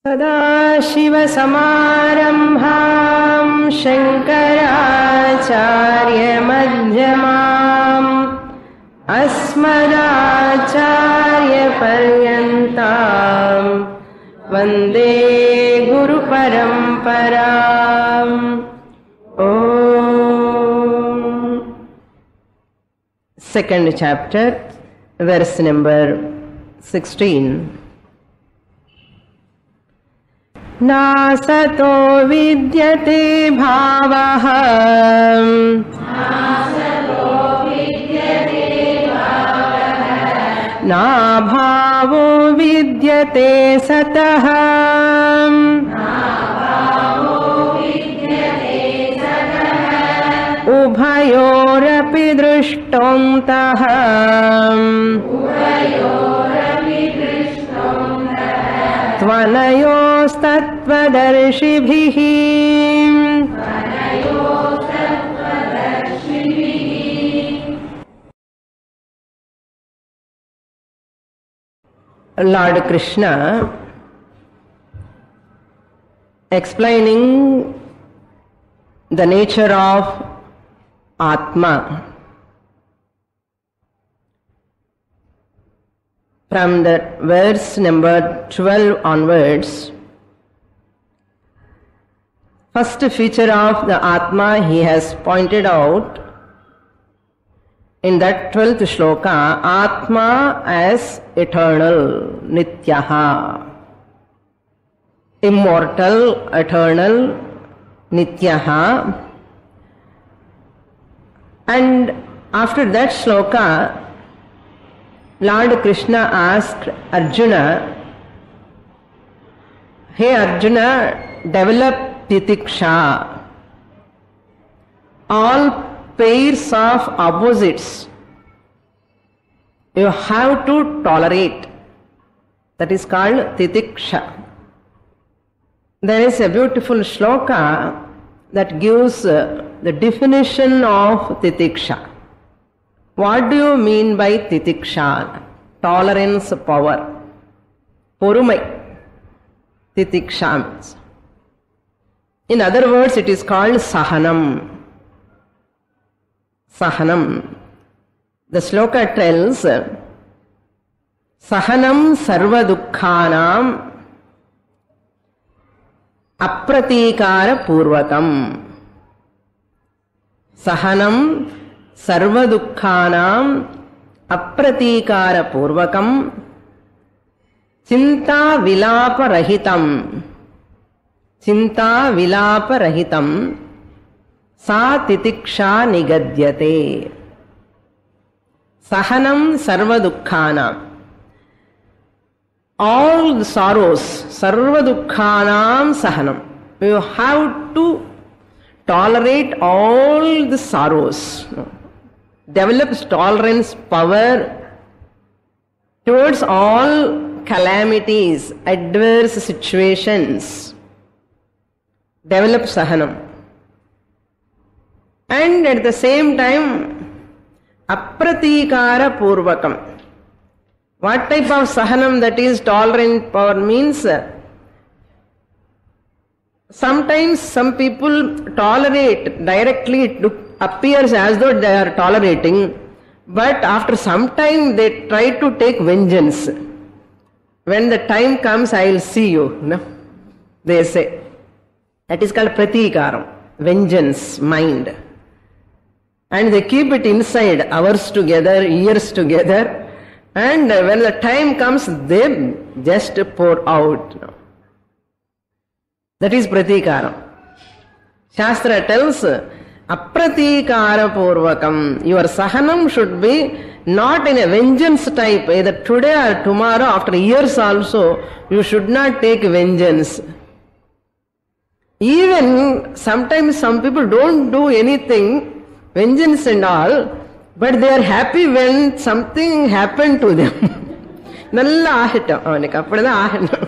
सदाशिवसमारम्भां शङ्कराचार्यमध्यमाम् अस्मदाचार्यपर्यन्तां वन्दे गुरुपरम्पराम्। Second chapter, verse number 16. नासतो विद्यते भावः नाभावो विद्यते सतः उभयोरपि दृष्टोऽन्तः त्वनयोस्तत्त्वदर्शिभिः। Lord Krishna explaining the nature of Atma from the verse number 12 onwards. First feature of the Atma he has pointed out in that 12th shloka, Atma as eternal, Nityaha, immortal, eternal, Nityaha. And after that shloka, Lord Krishna asked Arjuna, "Hey Arjuna, develop titiksha." All pairs of opposites you have to tolerate. That is called titiksha. There is a beautiful shloka that gives the definition of titiksha. What do you mean by titiksha? Tolerance, power. Porumai. Titiksha means. In other words, it is called sahanam. Sahanam. The shloka tells, sahanam sarva dukkhanam apratikara purvakam. Sahanam sarva dukkhanam apratikara purvakam chinta vilapa rahitam. Chinta vilapa rahitam sa titiksha nigadyate. Sahanam sarva dukkhanam. All the sorrows, sarva dukkhanam sahanam. You have to tolerate all the sorrows. Develops tolerance power towards all calamities, adverse situations. Develop sahanam. And at the same time, apratikara purvakam. What type of sahanam that is tolerant power means? Sometimes some people tolerate directly, it appears as though they are tolerating, but after some time they try to take vengeance. When the time comes, I will see you, no? They say. That is called pratikaram, vengeance, mind. And they keep it inside, hours together, years together, and when the time comes, they just pour out. No? That is pratikaram. Shastra tells, apratikara purvakam. Your sahanam should be not in a vengeance type, either today or tomorrow, after years also, you should not take vengeance. Even sometimes some people don't do anything, vengeance and all, but they are happy when something happened to them. Nalla ahitam, avanikku appadha ahana.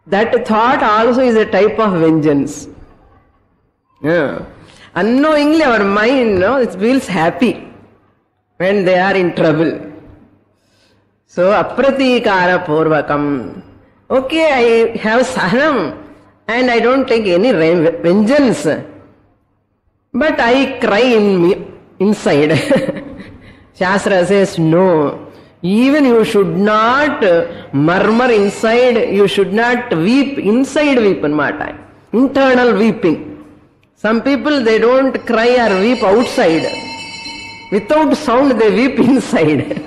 That thought also is a type of vengeance. Yeah. Unknowingly our mind, it feels happy when they are in trouble. So, apratikara purvakam. Okay, I have sahanam and I don't take any vengeance, but I cry inside. Shastra says no. Even you should not murmur inside, you should not weep inside, weep anamata. Internal weeping. Some people, they don't cry or weep outside. Without sound they weep inside.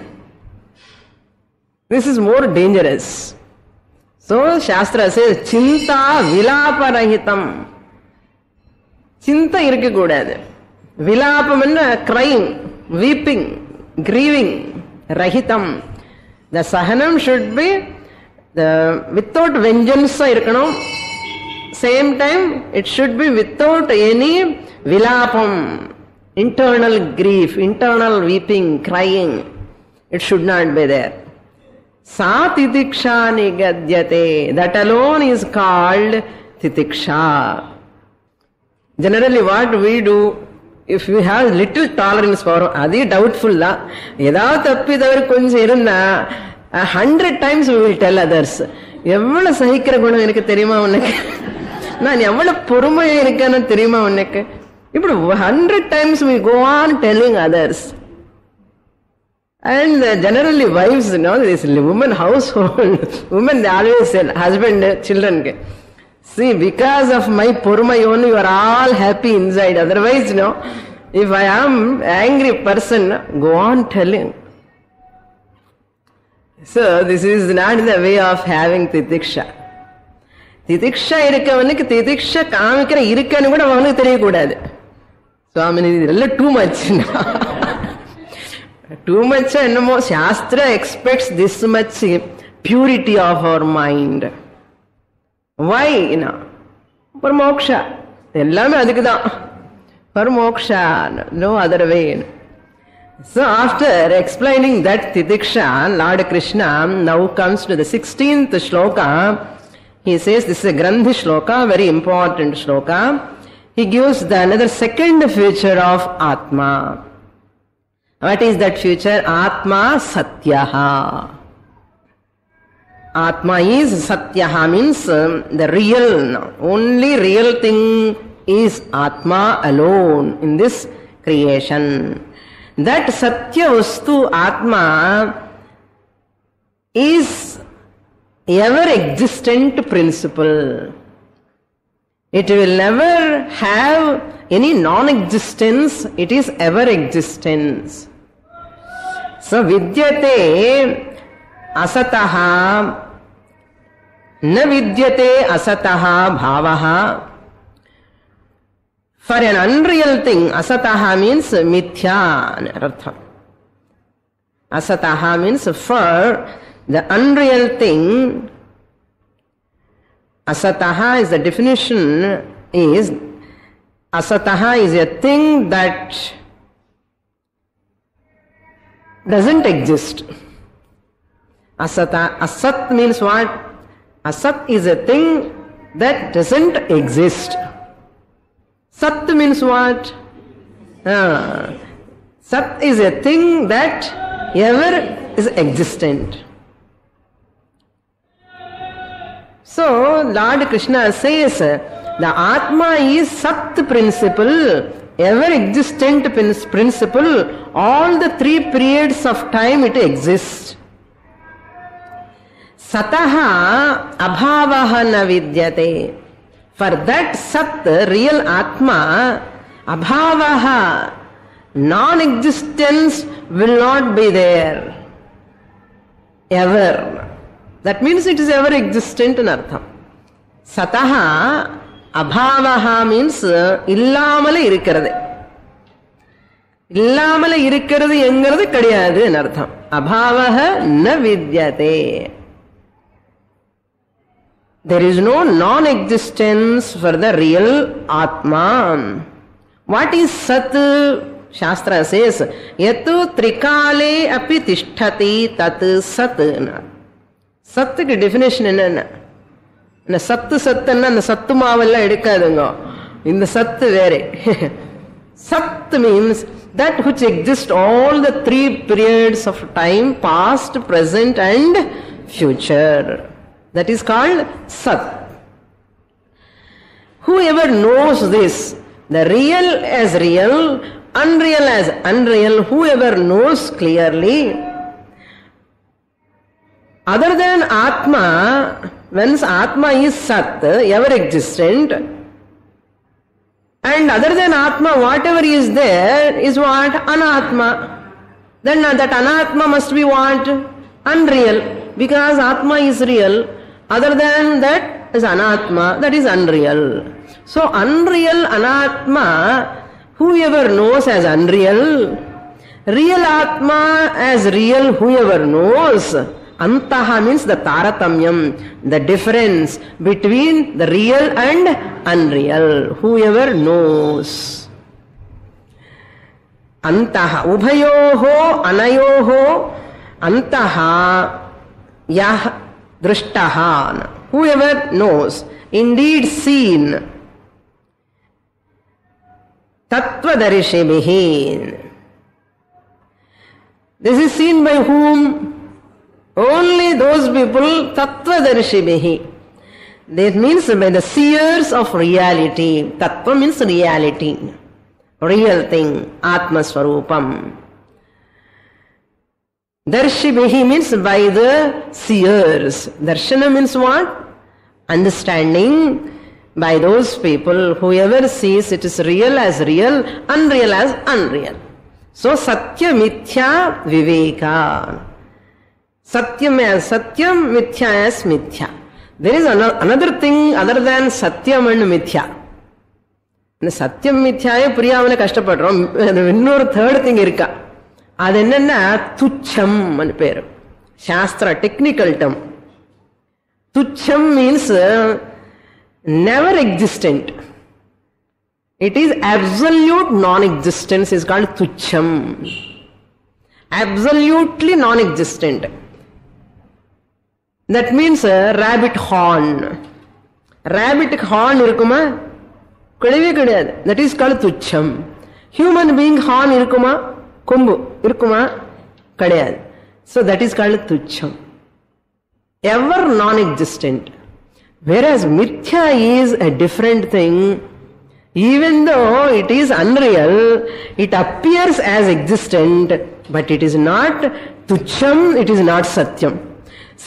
This is more dangerous. So Shastra says, Chinta vilaparahitam. Chinta irukka koodadu. Vilapam enna crying, weeping, grieving. Rahitam. The sahanam should be without vengeance irukkanum. Same time, it should be without any vilapam, internal grief, internal weeping, crying. It should not be there. Sa titiksha nigadyate. That alone is called titiksha. Generally what we do, if we have little tolerance for adi doubtful da, edha tappidavar konjam irundha, 100 times we will tell others. Evvala sahikra gunam enakku theriyuma unnaku, naan evvala porumaiya irukkanu theriyuma unnaku. Ippudu 100 times we go on telling others. And generally wives, this woman household, women they always say, husband, children, see, because of my porumai only you are all happy inside. Otherwise, if I am angry person, go on telling. So, this is not the way of having titiksha. Titiksha irukkavanukku titiksha kaamikira irukkanu kuda avanukku theriyakudadu. Swamini, idella too much. Too much ennamo Shastra expects this much purity of our mind. Why? For moksha. Ellame adukku. For moksha, no other way. So after explaining that titiksha, Lord Krishna now comes to the 16th shloka. He says this is a Grandhi shloka, very important shloka. He gives another second feature of Atma. What is that feature? Atma Satyaha. Atma is Satyaha, means the real, only real thing is Atma alone in this creation. That Satya Vastu Atma is ever existent principle. It will never have any non-existence, it is ever existence. So vidyate asataha na vidyate asataha bhavaha. For an unreal thing, asataha means mithya artha. Asataha means for the unreal thing. Asataha is the definition is, asataha is a thing that doesn't exist. Asat means what? Asat is a thing that doesn't exist. Sat means what? Sat is a thing that ever is existent. So Lord Krishna says the Atma is Sat principle, ever existent principle. All the 3 periods of time it exists. Sataha abhavaha na vidyate. For that Sat, real Atma, abhavaha, non-existence will not be there. Ever. That means it is ever existent in artham. Sataha abhavaha means illamale irukkirathu. Illamale irukkirathu engirathu kadiyadu in artham. Abhavaha na vidyate. There is no non-existence for the real Atma. What is Sat? Shastra says, Yatu trikale api tishtati tat Sat. Sat ki definition enna? Sattu sattanna and sattu maavella edukadunga. In the Sat vere. Sat means that which exists all the 3 periods of time, past, present and future. That is called Sat. Whoever knows this, the real as real, unreal as unreal, whoever knows clearly, other than Atma, once Atma is Sat, ever existent, and other than Atma, whatever is there is what? Anatma. Then that Anatma must be what? Unreal. Because Atma is real. Other than that is Anatma, that is unreal. So unreal Anatma, whoever knows as unreal, real Atma as real, whoever knows, Antaha means the Taratamyam, the difference between the real and unreal, whoever knows. Antaha, Ubhayoho, Anayoho, Antaha, Yah, Drishtaha, whoever knows, indeed seen, Tattvadarishibhihi. This is seen by whom? Only those people, Tattvadarshibhihi. That means by the seers of reality. Tattva means reality. Real thing. Atma Swarupam. Darshibhihi means by the seers. Darshana means what? Understanding by those people. Whoever sees it is real as real, unreal as unreal. So Satya Mithya Viveka. Satyam as Satyam, Mithya as Mithya. There is another thing other than Satyam and Mithya. இந்த Satyam Mithya புரியாமலே கஷ்டப்படுறோம். இன்னொரு third thing இருக்கா. அது என்னன்னா துச்சம் பேரு. சாஸ்திர technical term. துச்சம் means never existent. It is absolute non-existence is called tucham. Absolutely non-existent. That means rabbit horn. Rabbit horn irukuma? Kadave kadiyadu. That is called tucham. Human being horn irukuma? Kumbu irukuma? Kadiyadu. So that is called tucham. Ever non-existent. Whereas mithya is a different thing. Even though it is unreal, it appears as existent, but it is not tucham, it is not satyam.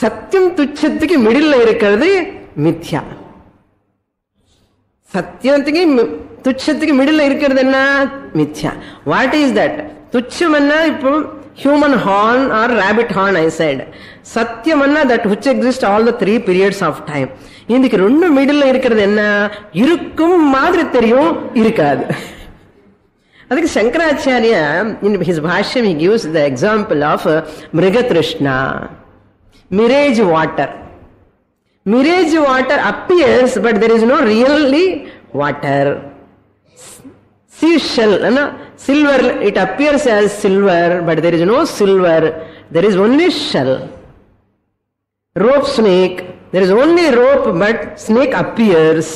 Satyam tuchyathukku middle la irukkiradhu mithya. Satyathukku tuchyathukku middle la irukkiradhu enna? Mithya. What is that? Tucham anna ippo human horn or rabbit horn I said. Satyam anna that which exists all the 3 periods of time. இதுக்கு ரெண்டு middle இருக்கிறது என்ன? இருக்கும் மாதிரி தெரியும், இருக்காது. அதுக்கு Shankaracharya in his bhashyam he gives the example of Mrigatrishna, mirage water. Mirage water appears but there is no really water. Seashell, silver, it appears as silver but there is no silver, there is only shell. Rope snake, there is only rope but snake appears.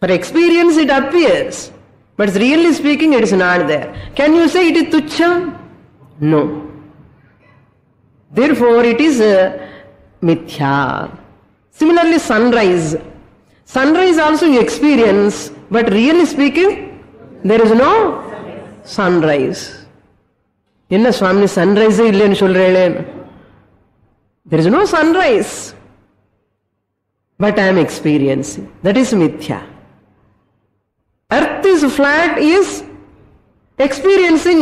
For experience it appears, but really speaking it is not there. Can you say it is tuchha? No. Therefore it is mithya. Similarly sunrise. Sunrise also you experience, but really speaking there is no sunrise. Enna Swami sunrise illenu solrele? There is no sunrise, but I am experiencing. That is mithya. Earth is flat is experiencing,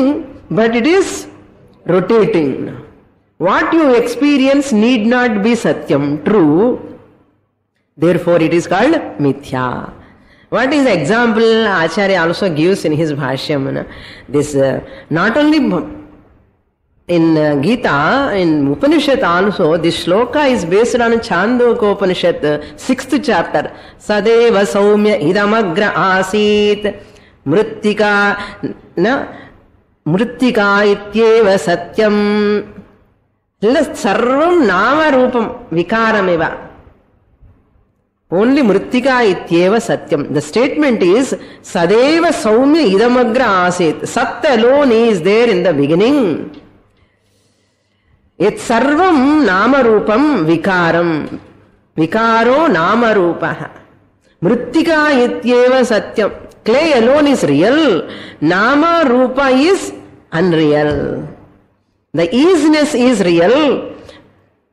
but it is rotating. What you experience need not be satyam, true. Therefore it is called mithya. What is the example Acharya also gives in his bhashyam? This not only in Gita, in Upanishad also, this shloka is based on Chandogya Upanishad, 6th chapter. Sadeva saumya idamagra asit mrittika ityeva satyam. Sarvam nama rupam vikarameva. Only mrittika ityeva satyam. The statement is Sadeva saumya idamagra asit. Sat alone is there in the beginning. It sarvam nama rupam vikaram. Vikaro nama rupaha. Mrittika ityeva satyam. Clay alone is real. Nama rupa is unreal. The easiness is real.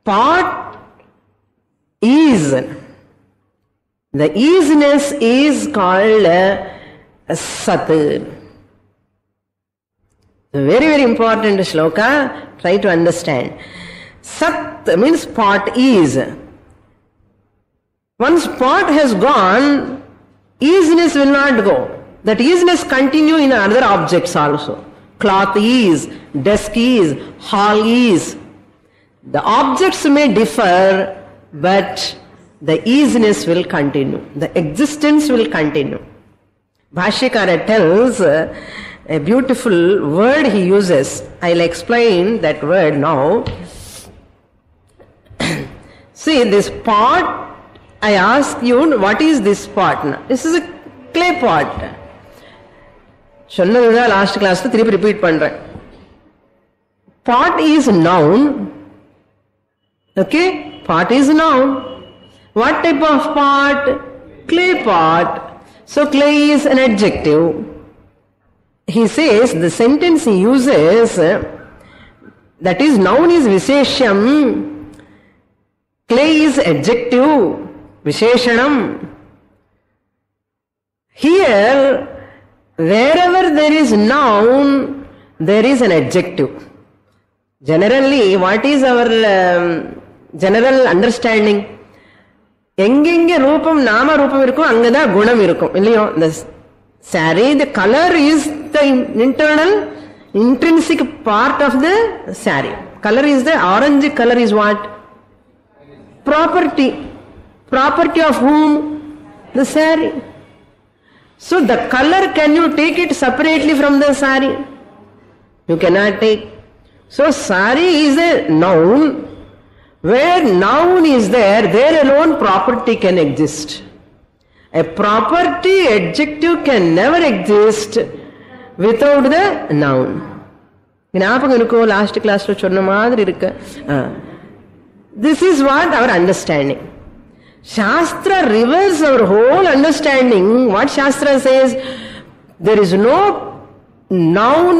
Pot is. The easiness is called Sat. Very, very important shloka. Try to understand. Sat means pot is. Once pot has gone, easiness will not go. That easiness continue in other objects also. Cloth is, desk is, hall is. The objects may differ, but the easiness will continue. The existence will continue. Bhashyakara tells a beautiful word he uses. I'll explain that word now. See, this pot, I ask you, what is this pot? This is a clay pot. சொன்னதுதான் last கிளாஸ்ல திருப்பி repeat பண்றேன். Pot is noun. Okay? Pot is noun. What type of pot? Clay pot. So clay is an adjective. He says, the sentence he uses, that is noun is Visheshyam, clay is adjective, Visheshanam. Here, wherever there is noun, there is an adjective. Generally, what is our general understanding? எங்கெங்க ரூபம் நாம ரூபம் இருக்கும் அங்கதான் குணம் இருக்கும் இல்லையோ. The saree, the color is the internal intrinsic part of the saree. Color is the orange color is what? Property. Property of whom? The saree. So the color, can you take it separately from the saree? You cannot take. So saree is a noun. Where noun is there alone property can exist. A property adjective can never exist without the noun. ஞாபகம் இருக்கோ last கிளாஸ்ல சொன்ன மாதிரி இருக்கு. This is what our understanding. Shastra reverses our whole understanding. What Shastra says, there is no noun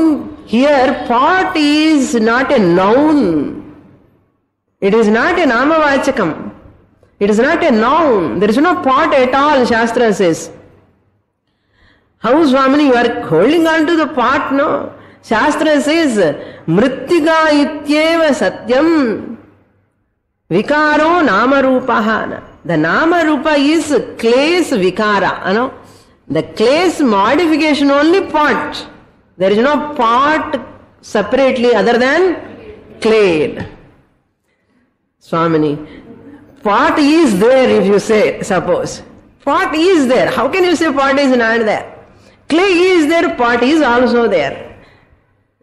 here. Pot is not a noun. It is not a namavachakam. It is not a noun. There is no pot at all, Shastra says. How, Swamini, you are holding on to the pot, no? Shastra says, Mrittika ityeva satyam vikaro namarupaha. The namarupa is clay's vikara. No? The clay's modification only pot. There is no pot separately other than clay. Swamini, pot is there if you say, suppose. Pot is there. How can you say pot is not there? Clay is there, pot is also there.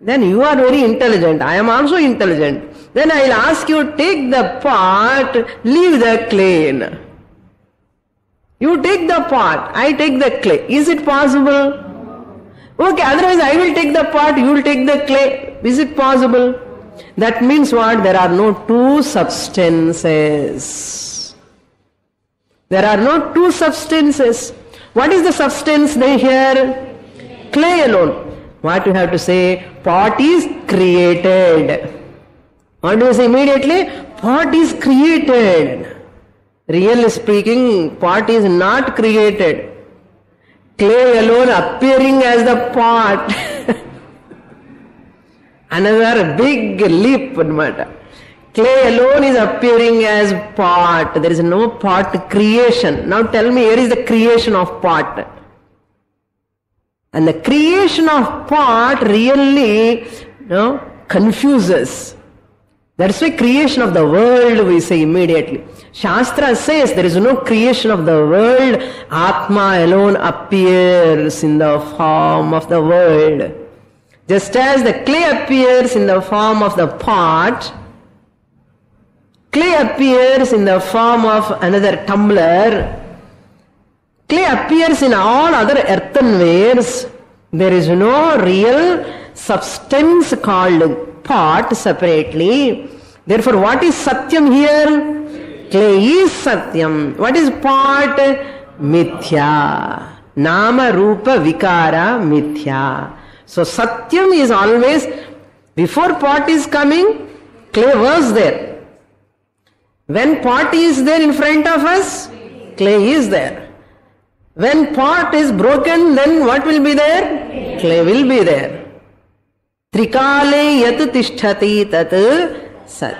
Then you are very intelligent. I am also intelligent. Then I will ask you, take the pot, leave the clay. You take the pot, I take the clay. Is it possible? Okay, otherwise I will take the pot, you will take the clay. Is it possible? That means what? There are no two substances. There are no two substances. What is the substance they here? Clay alone. What you have to say? Pot is created. What do you say immediately? Pot is created. Really speaking, pot is not created. Clay alone appearing as the pot. Another big leap. Clay alone is appearing as pot. There is no pot creation. Now tell me, where is the creation of pot? And the creation of pot really confuses. That's why creation of the world we say immediately. Shastra says there is no creation of the world. Atma alone appears in the form of the world. Just as the clay appears in the form of the pot, clay appears in the form of another tumbler, clay appears in all other earthenwares. There is no real substance called pot separately. Therefore, what is Satyam here? Clay is Satyam. What is pot? Mithya. Nama Rupa Vikara Mithya. So Satyam is always, before pot is coming, clay was there. When pot is there in front of us, clay is there. When pot is broken, then what will be there? Clay will be there. Trikale yat tisthati tat sat.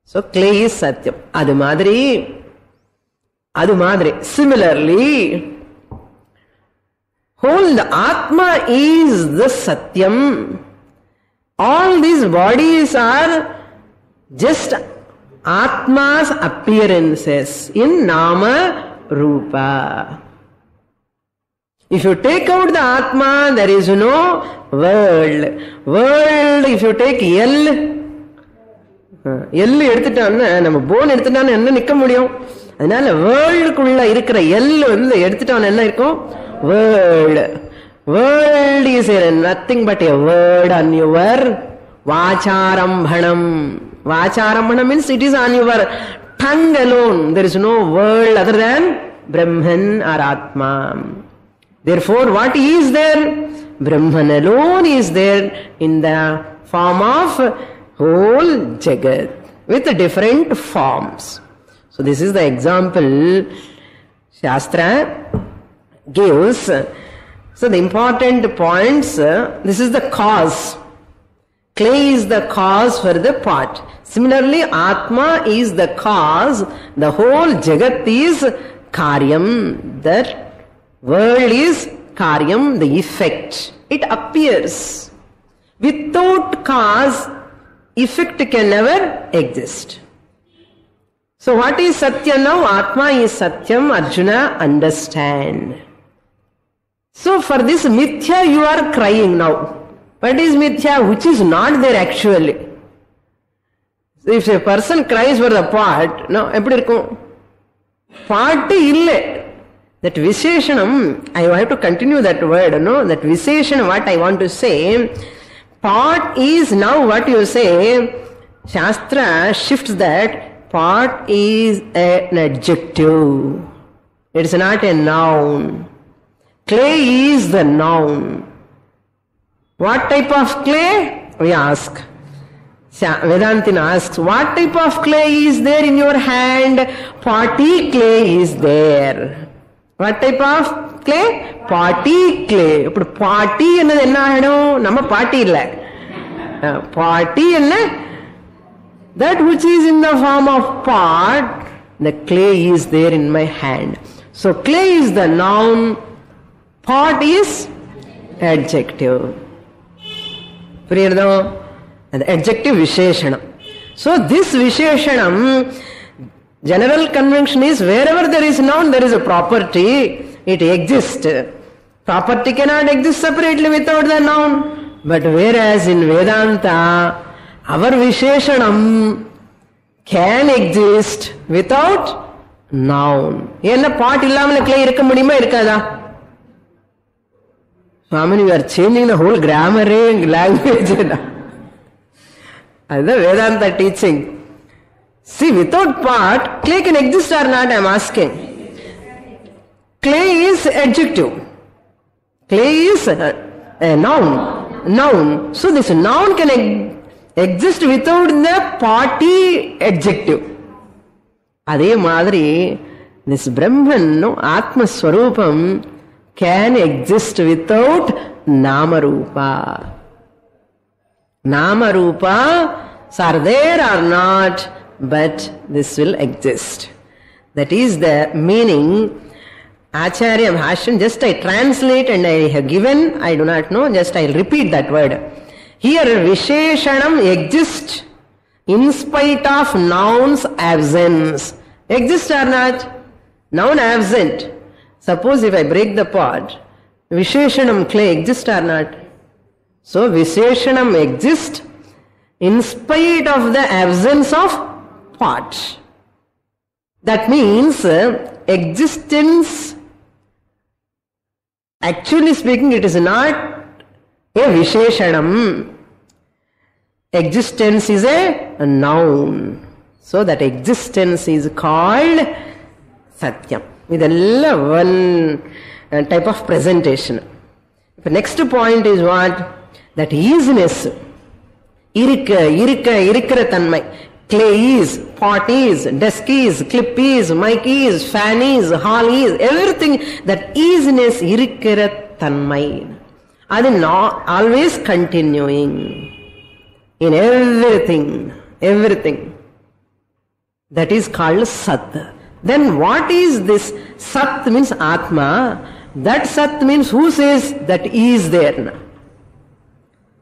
So clay is Satyam. Adu madri. Similarly, whole the Atma is the Satyam. All these bodies are just Atma's appearances in Nama Rupa. If you take out the Atma, there is no world. World, if you take L எடுத்துட்டான்னு நம்ம phone எடுத்துட்டான்னு என்ன நிக்க முடியும்? அதனால வேர்ல்டுக்குள்ள இருக்கிற L வந்து எடுத்துட்டான்னு என்ன இருக்கும்? World. World is nothing but a word on your Vacharambhanam. Vacharambhanam means it is on your tongue alone. There is no world other than Brahman or Atma. Therefore, what is there? Brahman alone is there in the form of whole Jagat with different forms. So this is the example Shastra gives. So the important points, this is the cause. Clay is the cause for the pot. Similarly, Atma is the cause. The whole Jagat is Karyam. That world is Karyam, the effect. It appears. Without cause, effect can never exist. So what is Satya now? Atma is Satyam. Arjuna, understand. So for this mithya you are crying now. What is mithya? Which is not there actually. So if a person cries for the pot, no, eppadi irukum? Pot ille. That Visheshanam, I have to continue that word, no? That Visheshanam, what I want to say, pot is now what you say, Shastra shifts that pot is an adjective. It is not a noun. Clay is the noun. What type of clay? We ask. Vedantin asks, what type of clay is there in your hand? Potty clay is there. What type of clay? Potty clay. Potty ennadhu enna agum? Nama potty illa. Potty enna? That which is in the form of pot, the clay is there in my hand. So clay is the noun. Pot is adjective. The adjective Visheshanam. So this Visheshanam, general convention is wherever there is noun, there is a property, it exists. Property cannot exist separately without the noun. But whereas in Vedanta, our Visheshanam can exist without noun. Enna pot illamala clay irukka mudiyuma irukada? Swami, you are changing the whole grammar and language. That's the Vedanta teaching. See, without pot, clay can exist or not, I am asking. Clay is adjective. Clay is a noun. Noun. So this noun can exist without the potty adjective. Adhe madri, this Brahman, no, Atma Swarupam, can exist without Nama Rupa. Nama Rupas are there or not, but this will exist. That is the meaning. Acharya Bhashyan, just I translate and I have given, I do not know, just I will repeat that word. Here Visheshanam exists in spite of noun's absence. Exist or not? Noun absent. Suppose if I break the pot, Visheshanam clay exists or not? So Visheshanam exists in spite of the absence of pot. That means existence, actually speaking, it is not a Visheshanam. Existence is a noun. So that existence is called Satyam. Idella one type of presentation. The next point is what? That isness. Irikra tanmai. Clay is, pot is, desk is, clip is, mic is, fan is, hall is, everything. That isness, irikra tanmai. That is not always continuing in everything. That is called Sat. Then what is this? Sat means Atma. That Sat means who says that is there.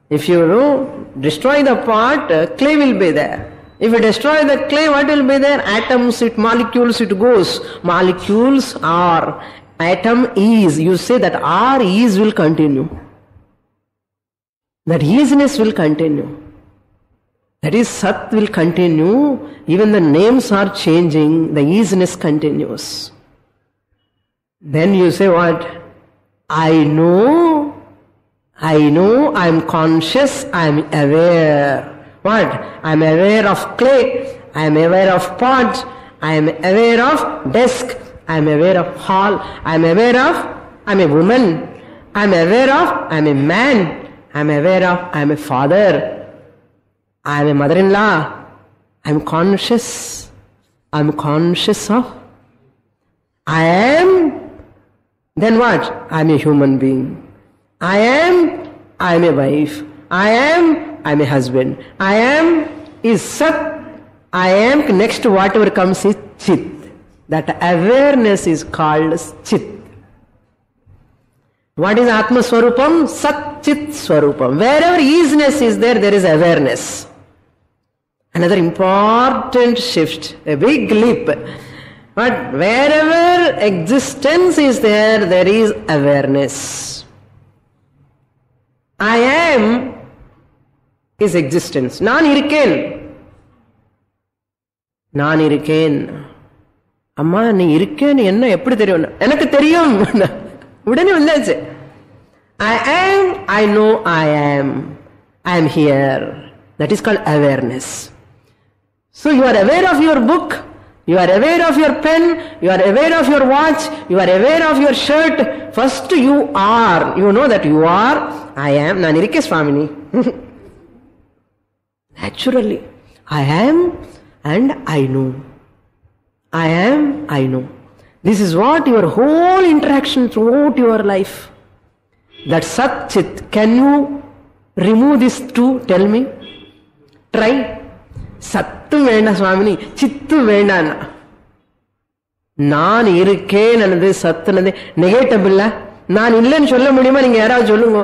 If you destroy the pot, clay will be there. If you destroy the clay, what will be there? Atoms, molecules, it goes. Molecules are, atom is. You say that R is will continue. That isness will continue. That is Sat will continue. Even the names are changing. The isness continues. Then you say what? I know, I am conscious, I am aware. What? I am aware of clay, I am aware of pot, I am aware of desk, I am aware of hall, I am aware of, I am a woman, I am aware of, I am a man, I am aware of, I am a father, I am a mother-in-law, I am conscious of, I am, then what? I am a human being. I am a wife. I am a husband. I am is Sat. I am next to whatever comes is Chit. That awareness is called Chit. What is Atma Swarupam? Sat Chit Swarupam. Wherever isness is there, there is awareness. Another important shift, a big leap. But wherever existence is there, there is awareness. I am is existence. நான் இருக்கேன். அம்மா நீ இருக்கேன்னு என்ன எப்படி தெரியும்? எனக்கு தெரியும். உடனே வந்தாச்சு. I am, I know I am here. That is called awareness. So you are aware of your book, you are aware of your pen, you are aware of your watch, you are aware of your shirt. First you are. You know that you are. I am. நான் இருக்கேன் சுவாமினி. Naturally. I am and I know. I am, I know. This is what your whole interaction throughout your life. That Sat Chit. Can you remove this too? Tell me. Try. Sattu வேண்டாம் சுவாமினி, சித்து வேண்டாம். நான் இருக்கேன் என்னது சத்துனது நெகேட்டபிள். நான் இல்லைன்னு சொல்ல முடியுமா? நீங்க யாராவது சொல்லுங்க.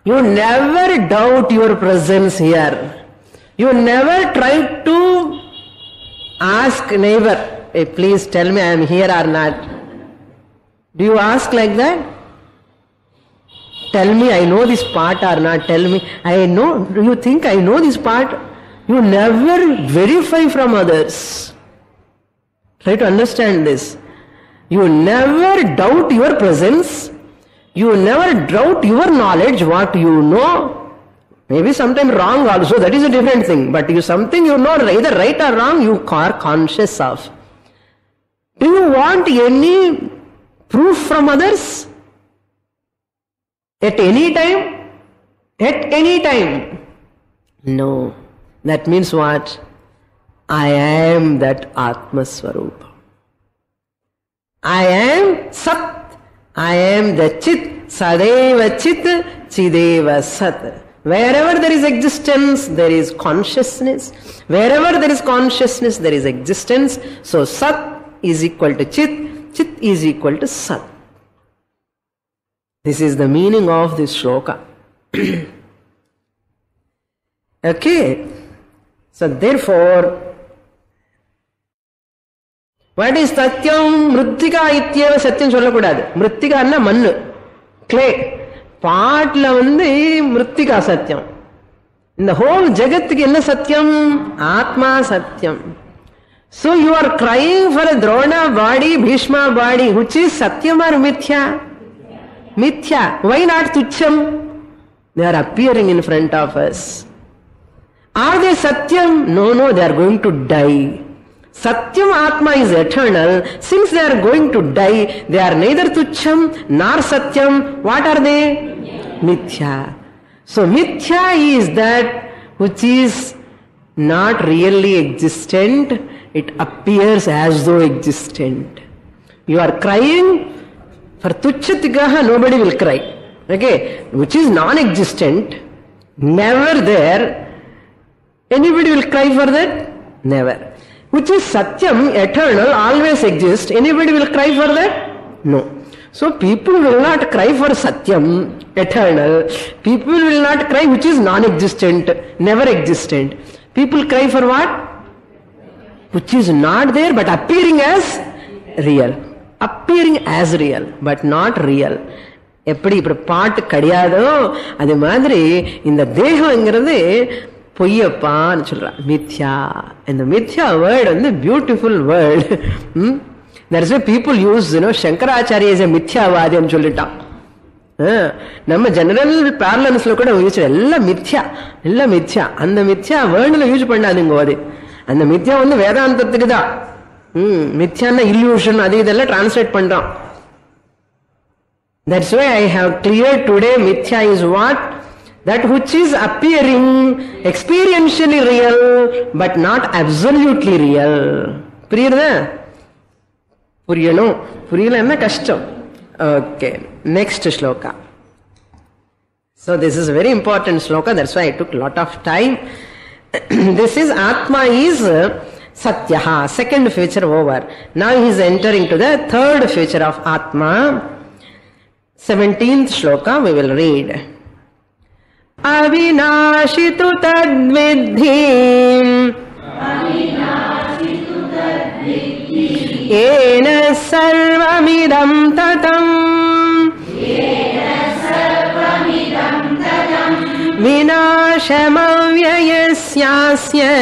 You never doubt your presence here. You never try to ask neighbor, hey, please tell me I am here or not. Do you ask like that? Tell me I know this part or not. Tell me I know. Do you think I know this part? You never verify from others. Try to understand this. You never doubt your presence. You never doubt your knowledge, what you know. Maybe sometimes wrong also, that is a different thing. But something you know, either right or wrong, you are conscious of. Do you want any proof from others? At any time? At any time? No. That means what? I am that Atma Swarupa. I am Sat. I am the Chit. Sadeva Chit, Chideva Sat. Wherever there is existence, there is consciousness. Wherever there is consciousness, there is existence. So Sat is equal to Chit. Chit is equal to Sat. This is the meaning of this shloka. Okay. So therefore, what is Satyam? Mrittika ityeva Satyam sollakudadu. Mrittika anna mannu, clay. Paatla vande Mrittika Satyam. In the whole Jagatku enna Satyam? Atma Satyam. So you are crying for a Drona body, Bhishma body, which is Satyam or Mithya? Mithya. Why not Tucham? They are appearing in front of us. Are they Satyam? No, they are going to die. Satyam Atma is eternal. Since they are going to die, they are neither Tucham nor Satyam. What are they? Mithya. So Mithya is that which is not really existent. It appears as though existent. You are crying for Tuchatigaha, nobody will cry. Okay, which is non-existent, never there. Anybody will cry for that? Never. Which is Satyam, eternal, always exists. Anybody will cry for that? No. So people will not cry for Satyam, eternal. People will not cry which is non-existent, never existent. People cry for what? Which is not there but appearing as real. Appearing as real but not real. எப்படி இப்படி பாட்டு கிடையாதோ அது மாதிரி இந்த தேகம்ங்கிறது பொய்யப்பான்னு சொல்றான். மித்யா. இந்த மித்யா வேர்ட் வந்து beautiful word. That's why people use, Shankaracharya is a மித்யாவாதி ன்னு சொல்லிட்டான். நம்ம ஜெனரல் பார்லன்ஸ்ல கூட யூஸ் எல்லாம் மித்யா. அந்த மித்யா வேர்டுல யூஸ் பண்ணாதுங்க. அது அந்த மித்யா வந்து வேதாந்தத்துக்கு தான். மித்யான்னா இல்யூஷன் அது இதெல்லாம் டிரான்ஸ்லேட் பண்றான். That's why I have cleared today mithya is what? That which is appearing experientially real but not absolutely real. புரியுதா? புரியணும். புரியலன்னா கஷ்டம். Okay, next shloka. So this is a very important shloka, that's why I took a lot of time. This is Atma is Satyaha, second feature over. Now he is entering to the third feature of Atma. 17th shloka we will read. Avinashitu tadvidhi yena sarvamidam tatam vinashamavyayasyasya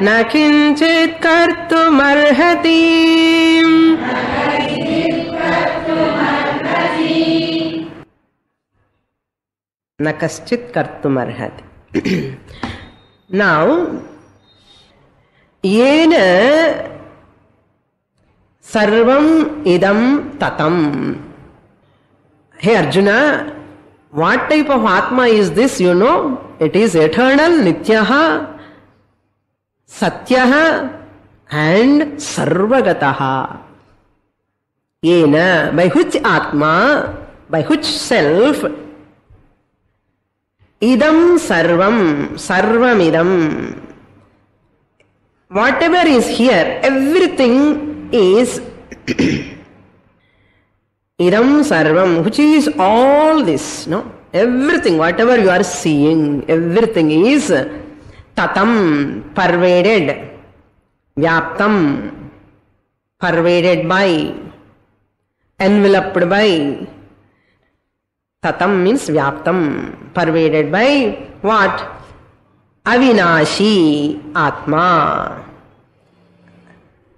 na kinchit kartumarhati. Na kaschit kartumarhati. Now, yena sarvam idam tatam. Hey Arjuna, what type of Atma is this? You know, it is eternal, Nityaha, Satyaha and Sarvagataha. Yena, by which Atma, by which self, idam sarvam, sarvamidam. Whatever is here, everything is idam sarvam, which is all this, no? Everything, whatever you are seeing, everything is tatam, pervaded, vyaptam, pervaded by, enveloped by. Tatam means vyaptam, pervaded by what? Avinashi Atma.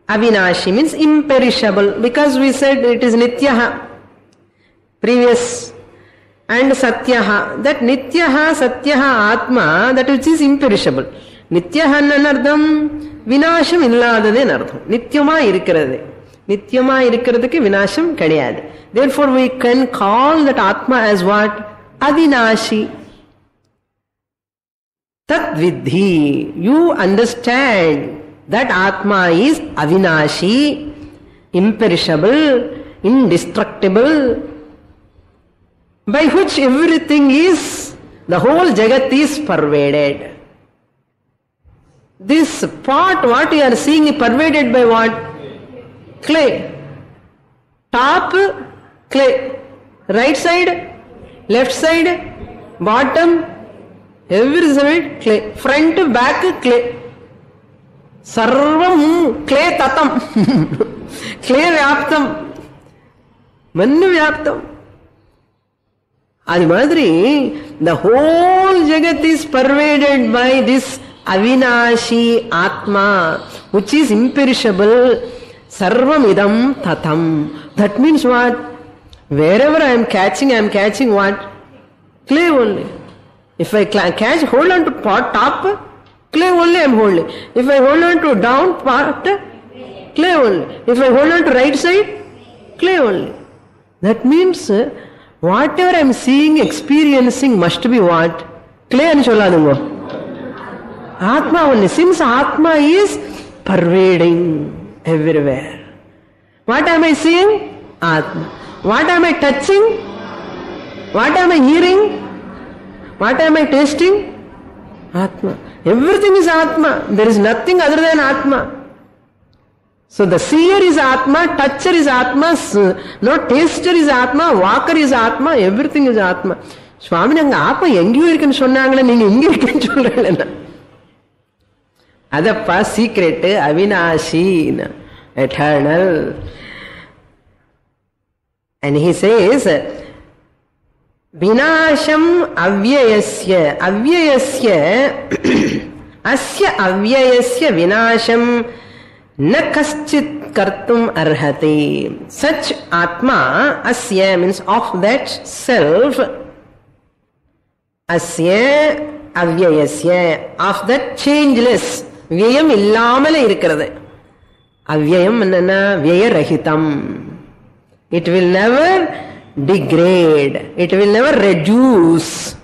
Avinashi means imperishable, because we said it is Nityaha, previous, and Satyaha. That Nityaha, Satyaha, Atma, that which is imperishable. Nityaha nanardam, Vinasham illadade nardam. Nityama irikkiradhu. Nityama irikkiradhukku Vinasham kadiyadu. Therefore we can call that Atma as what? Avinashi. Tat vidhi. You understand that Atma is Avinashi, imperishable, indestructible, by which everything is, the whole Jagat is pervaded. This pot, what you are seeing, is pervaded by what? Clay. Top, clay. Right side, left side, bottom, every side, clay. Front, back, clay. Sarvam clay tatam. Clay vyaptam. Mannu vyaptam. Adi madri, the whole Jagat is pervaded by this Avinashi Atma, which is imperishable. Sarvam idam tatam. That means what? Wherever I am catching what? Clay only. If I catch, hold on to top, clay only I am holding. If I hold on to down part, clay only. If I hold on to right side, clay only. That means whatever I am seeing, experiencing must be what? Clay and Choladungo. Atma only. Since Atma is pervading everywhere. What am I seeing? Atma. What am I touching? What am I hearing? What am I tasting? Atma. Everything is Atma. There is nothing other than Atma. So the seer is Atma, toucher is Atma, no taster is Atma, walker is Atma, everything is Atma. Swami, Atma engiyo irukku sonnanga neenga inge irukku solreenga. Adappa secret, avinashi, eternal. And he says, vinasham avyayasya, avyayasya, asya avyayasya vinasham na kaschit kartum arhati. Such Atma, asya means of that self, asya avyayasya, of that changeless, vyayam illamale irukkirathu. Avyayam enna vyaya rahitam. It will never degrade, it will never reduce,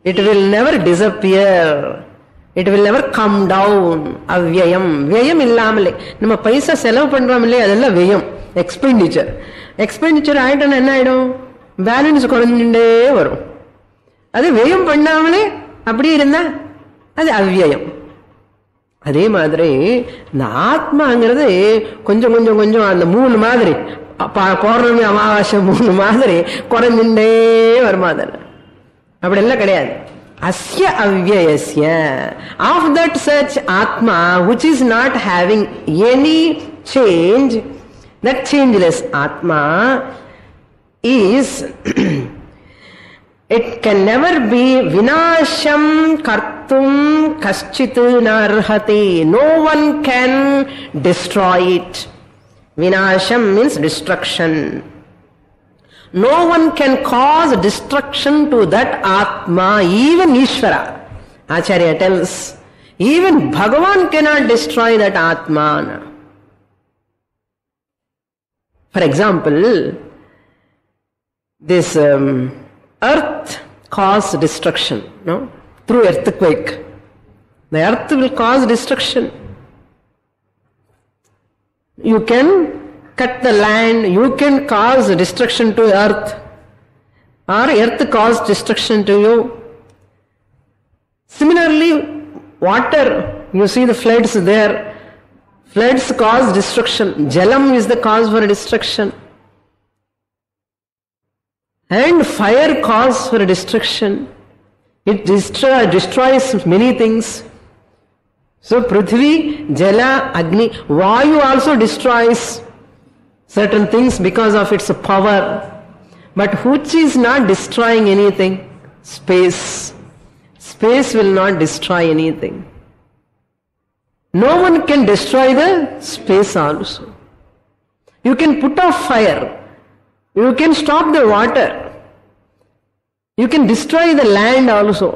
it will never disappear, it will never come down. Avyayam, vyayam illamale. Nama paisa selavu pandramile adella vyayam, expenditure. Expenditure aayitana enna aidum? Balance korunde varum. Adu vyayam pannamale appadi irundha adu avyayam. அதே மாதிரி இந்த ஆத்மாங்கிறது கொஞ்சம் கொஞ்சம் கொஞ்சம் அந்த மூணு மாதிரி பௌர்ணமி அமாவாசை மூணு மாதிரி குறைஞ்சுட்டே வருமா? அப்படி எல்லாம் கிடையாது. அஸ்ய அவ்யயஸ்ய, ஆஃப் தட் சச் ஆத்மா which is not having any change, that changeless atma is it can never be vinasham kartum kaschit narhati. No one can destroy it. Vinasham means destruction. No one can cause destruction to that Atma, even Ishvara. Acharya tells, even Bhagavan cannot destroy that Atma. For example, this earth causes destruction, no? Through earthquake. The earth will cause destruction. You can cut the land, you can cause destruction to earth, or earth cause destruction to you. Similarly, water, you see the floods there, floods cause destruction, jalam is the cause for destruction, and fire cause for destruction. It destroys many things. So Prithvi, Jala, Agni, Vayu also destroys certain things because of its power. But which is not destroying anything? Space. Space will not destroy anything. No one can destroy the space also. You can put off fire. You can stop the water. You can destroy the land also.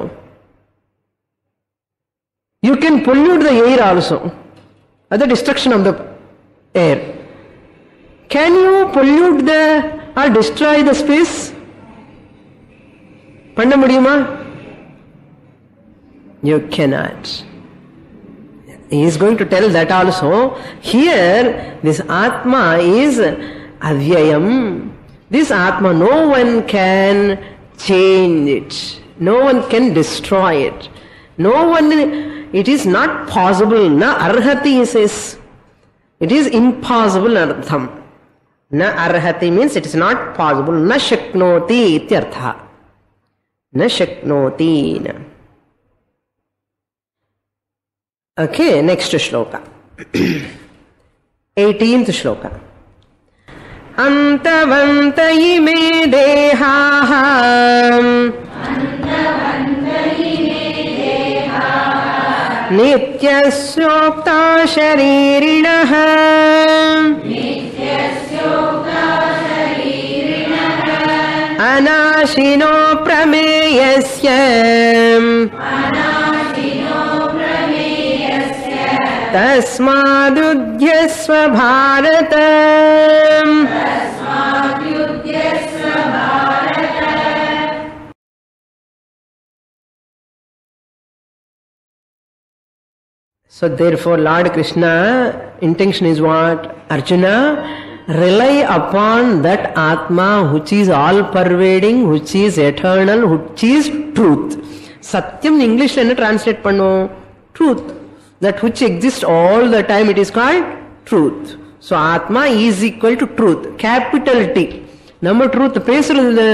You can pollute the air also. That's the destruction of the air. Can you pollute or destroy the space? Panna mudiyuma? You cannot. He is going to tell that also. Here, this Atma is avyayam. This Atma, no one can change it. No one can destroy it. No one, it is not possible. Na arhati, he says. It is impossible artham. Na arhati means it is not possible. Na shaknoti ityartha. Na shaknoti. Okay, next shloka. 18th shloka. Antavanta ime dehaha nityasyoktā sharirinaḥ அநாசினோ பிரமேயஸ்ய தஸ்மாதுத்யஸ்வ பாரத. So therefore Lord Krishna intention is what? Arjuna, rely upon that Atma which is all pervading, which is eternal, which is truth. Satyam in English என்ன translate பண்ணுவோம்? Truth. That which exists all the time, it is called truth. So Atma is equal to truth. Capital T. நம்ம truth பேசுறது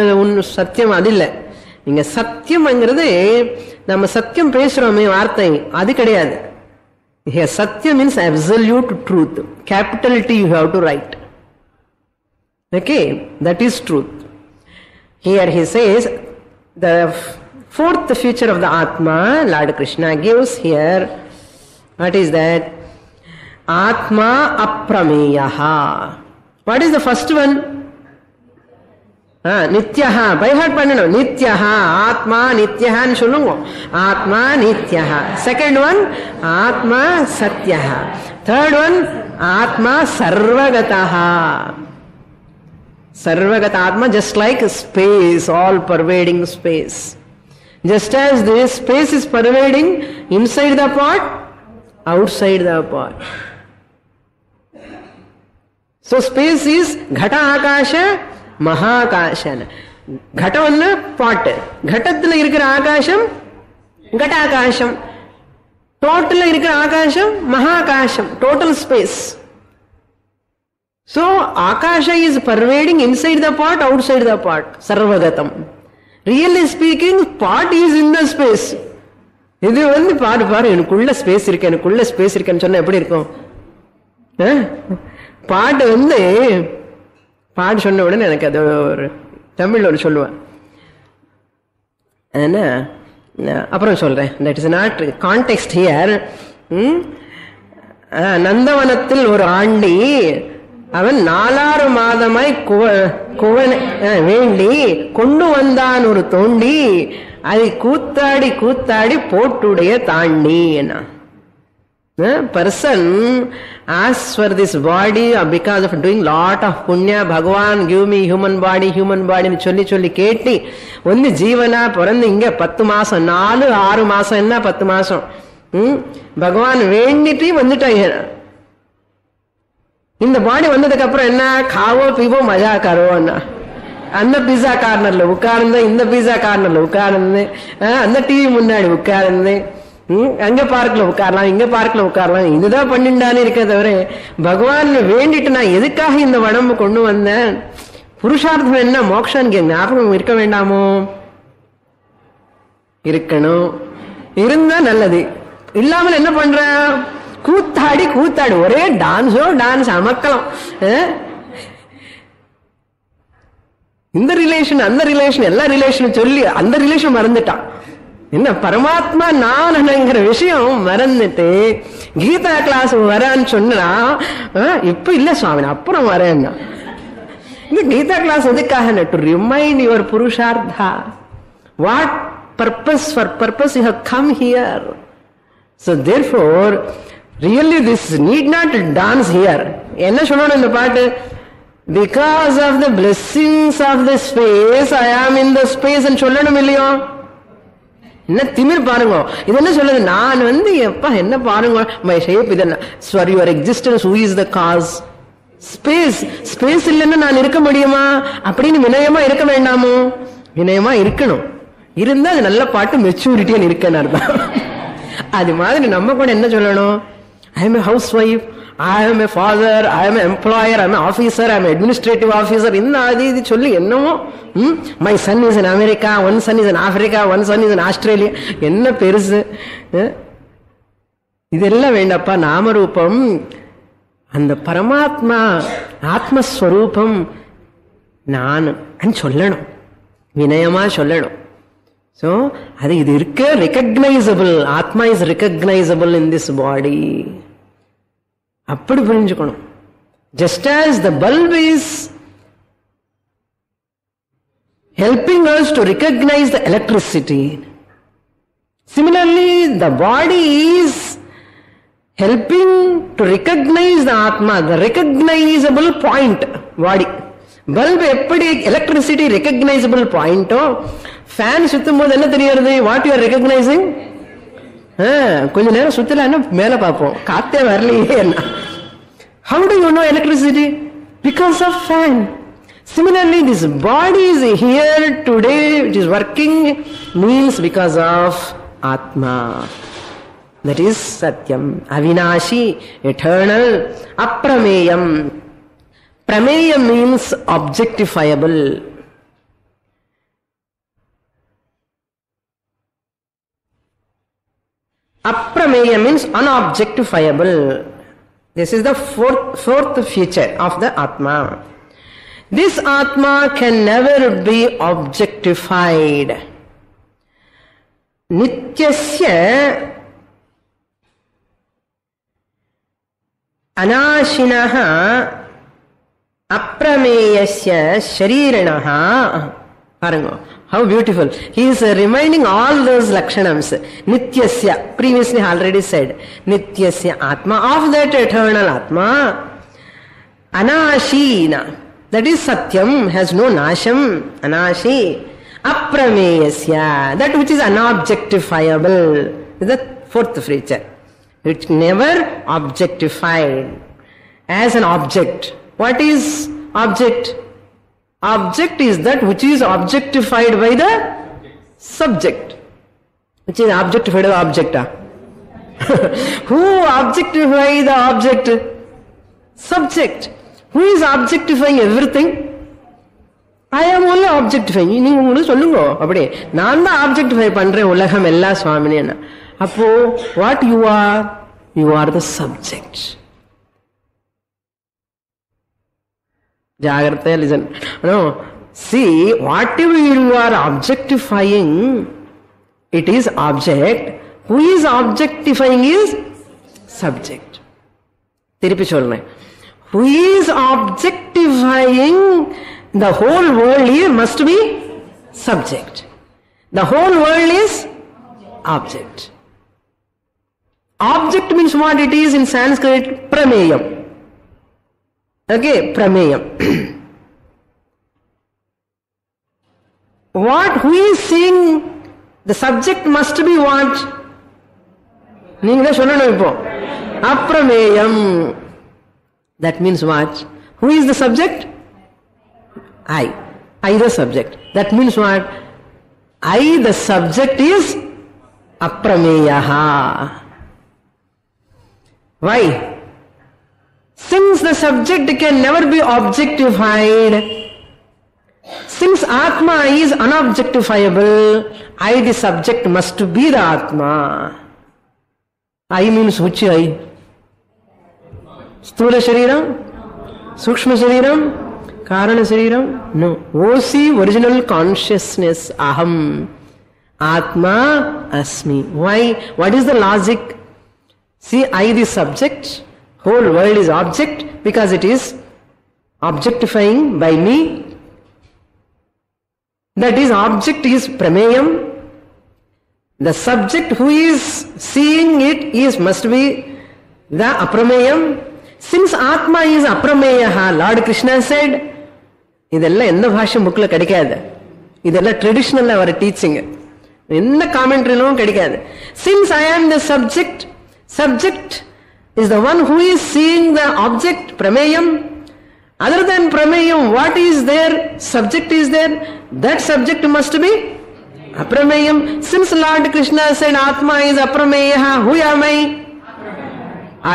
சத்தியம் அது இல்லை. நீங்க சத்தியம்ங்கிறது நம்ம சத்தியம் பேசுறோமே வார்த்தை அது கிடையாது. Here Satya means absolute truth. Capital T you have to write. Okay, that is truth. Here he says the fourth feature of the Atma, Lord Krishna gives here. What is that? Atma aprameyaha. What is the first one? நித்யஹா. By heart பண்ணணும். நித்யஹா, ஆத்மா நித்யஹான்னு சொல்லுங்க. ஆத்மா நித்யஹா. Second one ஆத்மா சத்யஹா. Third one ஆத்மா சர்வகதஹா. Sarvagata Atma, just like space, all pervading space. Just as this space is pervading inside the pot, outside the pot. So space is Ghata Akasha, Mahakasha. Ghata vanna pot. Ghatathula irukra Akasham, Ghata Akasham. Total irukra Akasham, Mahakasham. Total space. So, Akasha is pervading inside the pot, outside the pot. Sarvagatam. Really speaking, pot is in the space. இது வந்து பாரு எனக்குள்ள space இருக்கு, எனக்குள்ள space இருக்குன்னு சொன்னா எப்படி இருக்கும்? பாட்டு வந்து பாட்டு சொன்ன உடனே எனக்கு அது ஒரு தமிழ்ல ஒரு சொல்லுவேன். என்ன அப்புறம் சொல்றேன். That is not context here. நந்தவனத்தில் ஒரு ஆண்டி அவன் 4 மாதமாய் வேண்டி கொண்டு வந்தான் ஒரு தோண்டி, அதை கூத்தாடி கூத்தாடி போட்டுடைய தாண்டி. Person asks for this body because of doing lot of punya, Bhagavan give me human body சொல்லி சொல்லி கேட்டி வந்து ஜீவனா பிறந்து இங்க 10 மாசம் 4-6 மாசம் என்ன 10 மாசம் பகவான் வேண்டிட்டு வந்துட்டாங்க. இந்த பாடி வந்ததுக்கு அப்புறம் என்ன காவோ பீவோ மஜா கரோ அந்த பீஸா கார்னர்ல உட்கார்ந்து, இந்த பீஸா கார்னர்ல உட்கார்ந்து, அந்த டிவி முன்னாடி உட்கார்ந்து, அங்க பார்க்ல உட்காரலாம், இங்க பார்க்ல உட்காரலாம், இதுதான் பண்ணிண்டானே இருக்க தவிர பகவான் வேண்டிட்டு நான் எதுக்காக இந்த உடம்பு கொண்டு வந்தேன்? புருஷார்த்தம் என்ன? மோக்ஷம் ஞாபகம் இருக்க வேண்டாமோ? இருக்கணும். இருந்தா நல்லது. இல்லாமல் என்ன பண்ற? கூத்தாடி கூத்தாடி ஒரே டான்ஸோ டான்ஸ் அமக்கலாம். இந்த ரிலேஷன் அந்த ரிலேஷன் எல்லா ரிலேஷனும் சொல்லி அந்த ரிலேஷன் மறந்துட்டான். என்ன பரமாத்மா நான்ங்கிற விஷயம் மறந்துட்டு கீதா கிளாஸ் வரான்னு சொன்னா இப்ப இல்ல சுவாமி அப்புறம் வரேன்னா. இந்த கீதா கிளாஸ் எதுக்காக? டு ரிமைண்ட் யுவர் புருஷார்த்தா. What purpose? For purpose you have come here. So therefore really this need not dance here. என்ன சொல்லணும் இந்த பாட்டு? Because of the blessings of the space I am in the space ன்னு சொல்லணும் இல்லையோ? என்ன திமிர் பாருங்க. இது என்ன சொல்லுது? நான் வந்து எப்ப என்ன பாருங்க my shape இதெல்லாம் for your existence who is the cause? Space. Space இல்லைன்னா நான் இருக்க முடியுமா அப்படின்னு வினயமா இருக்க வேண்டாமோ? வினயமா இருக்கணும். இருந்தா அது நல்ல பாட்டு மெச்சூரிட்டியா இருக்கேன்னு அர்த்தம். அது மாதிரி நம்ம கூட என்ன சொல்லணும்? I am a housewife, I am a father, I am an employer, I am an officer, I am an administrative officer. இன்னும் அது இது சொல்லி என்னமோ my son is in America, one son is in Africa, one son is in Australia. என்ன பெருசு இதெல்லாம் வேண்டாப்பா. நாமரூபம் அந்த பரமாத்மா ஆத்மஸ்வரூபம் நான் சொல்லணும், வினயமா சொல்லணும். So அது இது இருக்க ரெகக்னைசபிள். ஆத்மா is recognisable in this body. அப்படி புரிஞ்சுக்கணும். Just as the bulb is helping us to recognize the electricity. Similarly, the body is helping to recognize the Atma, the recognizable point, body. Bulb eppadi electricity recognizable point o fan சுத்தும்போது என்ன தெரியுது? What you are recognizing? கொஞ்ச நேரம் சுத்தலன்னா மேல பாப்போம், காத்தே வரலையே. How do you know electricity? Because of fan. Similarly, this body is here today, it is working, means because of Atma. That is Satyam, Avinashi, eternal, Aprameyam. Prameyam means objectifiable. Aprameyam means unobjectifiable. This is the fourth feature of the Atma. This Atma can never be objectified. Nityasya anashinaha aprameyasya shariranaha. Parango. How beautiful. He is reminding all those lakshanams. Nityasya, previously already said. Nityasya Atma, of that eternal Atma. Anashina, that is Satyam, has no Nasham. Anashi. Aprameyasya, that which is unobjectifiable. Is the fourth feature. It's never objectified as an object. What is object? Object is that which is objectified by the subject. Which is objectified by the object? Who objectifies the object? Subject. Who is objectifying everything? I am only objectifying. நீங்க உங்களுக்கு சொல்லுங்க அப்படி. நான் தான் objectify பண்றேன் உலகம் எல்லா சுவாமினி. அப்போ what you are? You are the subject. Jagrata, listen. No, see, whatever you are objectifying, it is object. Who is objectifying is subject. Thirupi solren. Who is objectifying the whole world here must be subject. The whole world is object. Object means what it is in Sanskrit? Prameyam. Okay, prameyam. What? Who is seeing? The subject must be what? Neenga sollanum ipo. Aprameyam. That means what? Who is the subject? I. I the subject. That means what? I the subject is aprameyaha. Why? Since the subject can never be objectified, since Atma is unobjectifiable, I the subject must be the Atma. I means which I? Sthula Shariram? Sukshma Shariram? Karana Shariram? No. OC, original consciousness, Aham. Atma Asmi. Why? What is the logic? See, I the subject, whole world is object because it is objectifying by me. That is, object is prameyam. The subject who is seeing it must be the aprameyam. Since Atma is aprameyaha, Lord Krishna said, இதெல்லாம் எந்த பாஷை புக்கில் கிடைக்காது, இதெல்லாம் traditional அவர் teaching, எந்த காமெண்ட்ரிலும் கிடைக்காது. Since I am the subject is the one who is seeing the object, prameyam. Other than prameyam, what is there? Subject is there. That subject must be aprameyam. Since Lord Krishna said Atma is aprameyaha, who am I?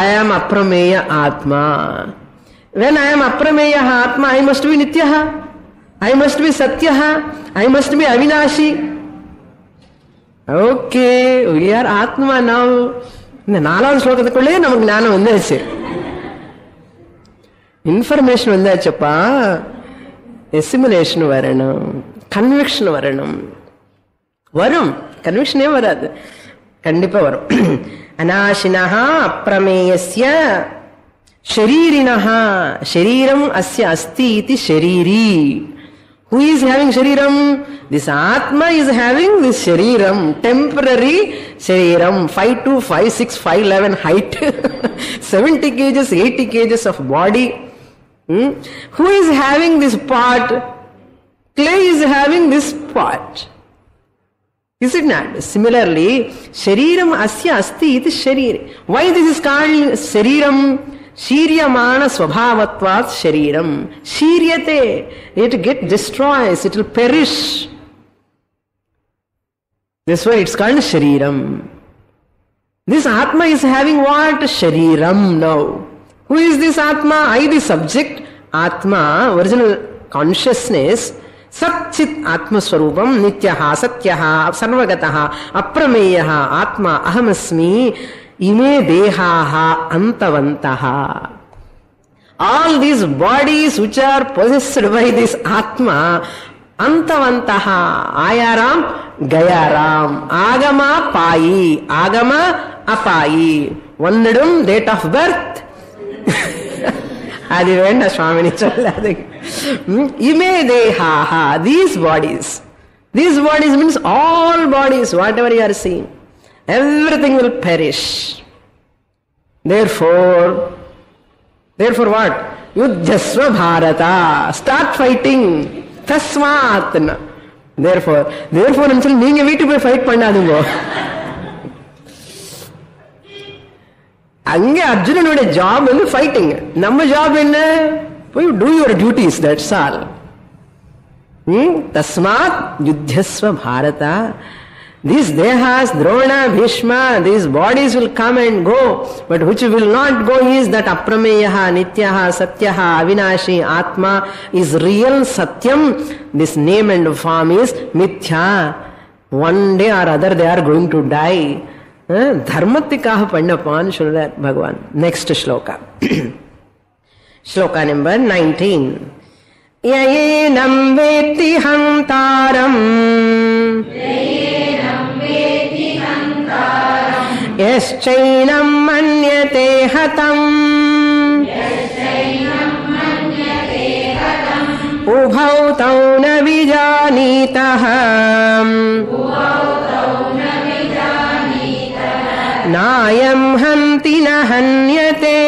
I am aprameya Atma. When I am aprameyaha Atma, I must be nityaha, I must be satyaha, I must be avinashi. Okay, we are Atma now. இந்த 4வது ஸ்லோகத்துக்குள்ளே நமக்கு ஞானம் வந்தாச்சு, information வந்தாச்சப்பா. எசிமுலேஷன் வரணும், conviction வரணும். வரும், கன்விக்ஷனே வராது, கண்டிப்பா வரும். அநாசினஹா அப்ரமேயஸ்ய ஷரீரிணஹா ஷரீரம் அஸ்ய அஸ்தி இதி ஷரீரி. Who is having shariram? This Atma is having this shariram, temporary shariram, 5'2", 5'6", 5'11" height, 70 kgs, 80 kgs of body. Who is having this part? Clay is having this part. Is it not? Similarly, shariram asya asti iti sharire. Why this is called shariram? Shiryamana swabhavatvat shariram. Shiryate. It get destroys. It will perish. That's why it's called shariram. This Atma is having what? Shariram now. Who is this Atma? I, the subject. Atma, original consciousness. Satchit Atma Swarupam Nityaha Satyaha Sarvagataha Aprameyaha Atma Ahamasmi Ime Dehaha Antavantaha. All these bodies which are possessed by this Atma, Antavantaha, Ayaram, Gayaram, Agama Payi, Agama Apayi. Vannadum, date of birth. Adi Venda Swamini Challadhi. Ime Dehaha, these bodies. These bodies means all bodies, whatever you are seeing. Everything will perish. Therefore what? Yudhyasva Bharata. Start fighting. Tasmat. Therefore until neenga veetu poi fight pannadungo. Ange Arjunanude job is fighting. Namma job enna? You do your duties, that's all. Tasmat yudhyasva Bharata. These dehas, Drona, Bhishma, these bodies will come and go, but which will not go is that Aprameyaha, Nityaha, Satyaha, Avinashi, Atma is real Satyam. This name and form is Mithya. One day or other they are going to die. Dharmatikaha Pandapan Shulat Bhagavan. Next shloka. Shloka number 19. Yayenam veti hantaram Yaschainam manyate hatam Ubhau tau na vijanitaha Nayam hanti na hanyate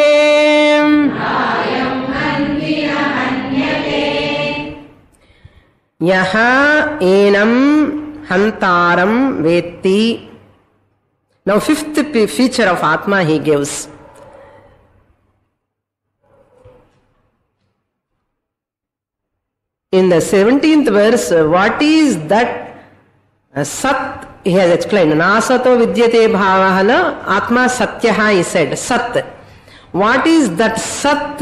Yaha enam hantaram veti. Now fifth feature of Atma he gives. In the 17th verse, what is that Sat? He has explained. Nasato vidyate bhavahana Atma Satyaha he said. Sat. What is that Sat?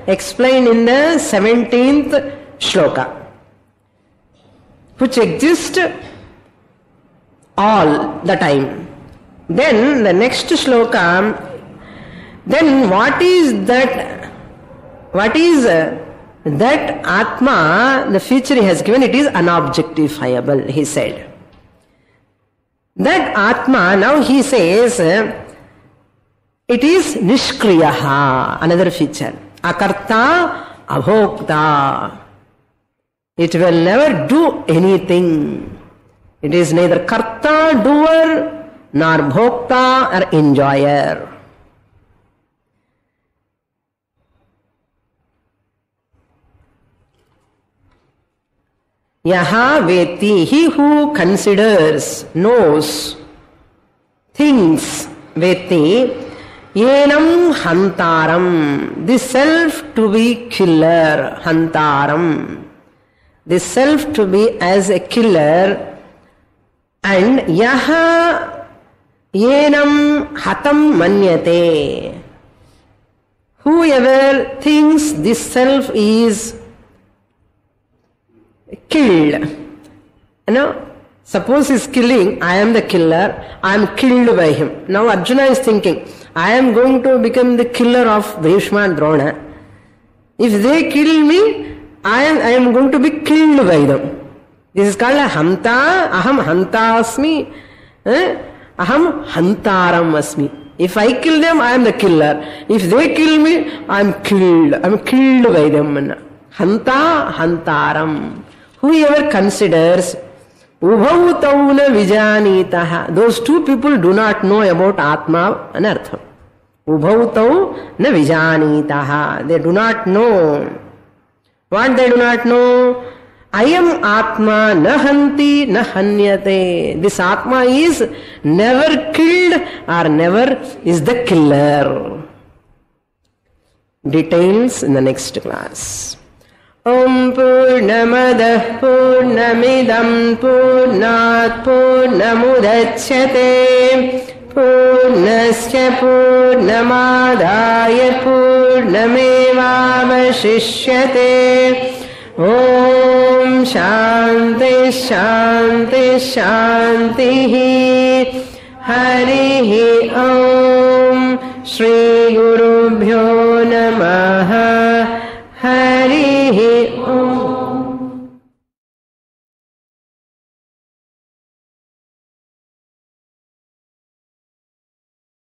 Explained in the 17th shloka. Which exists all the time. Then the next shloka, then what is that? What is that Atma? The feature he has given, it is unobjectifiable, he said. That Atma, now he says, it is Nishkriyaha, another feature. Akarta, Abhokta. It will never do anything. It is neither karta, doer, nor bhokta or enjoyer. Yaha veti, he who considers, knows, thinks, veti, yenam hantaram, the self to be killer, hantaram. The self to be as a killer, and yaha yenam hatam manyate. Whoever thinks this self is killed. Suppose he is killing, I am the killer, I am killed by him. Now Arjuna is thinking, I am going to become the killer of Bhishma and Drona. If they kill me, I am going to be killed by them. This is called a hanta. Aham hanta asmi. Aham hantaram asmi. If I kill them, I am the killer. If they kill me, I am killed. I am killed by them. Hanta hantaram. whoever considers Ubhau tau na vijanitaha, those two people do not know about Atma, anartham. Ubhau tau na vijanitaha, they do not know. What they do not know? Ayam Atma nahanti nahanyate. This Atma is never killed or never is the killer. Details in the next class. Om Purnamadah Purnamidam Purnat Purnamudachyate Purnasya Purnamadaya Purnamevavashishyate. Om Shanti Shanti Shanti Harihi Om Shri Gurubhyo Namaha Harihi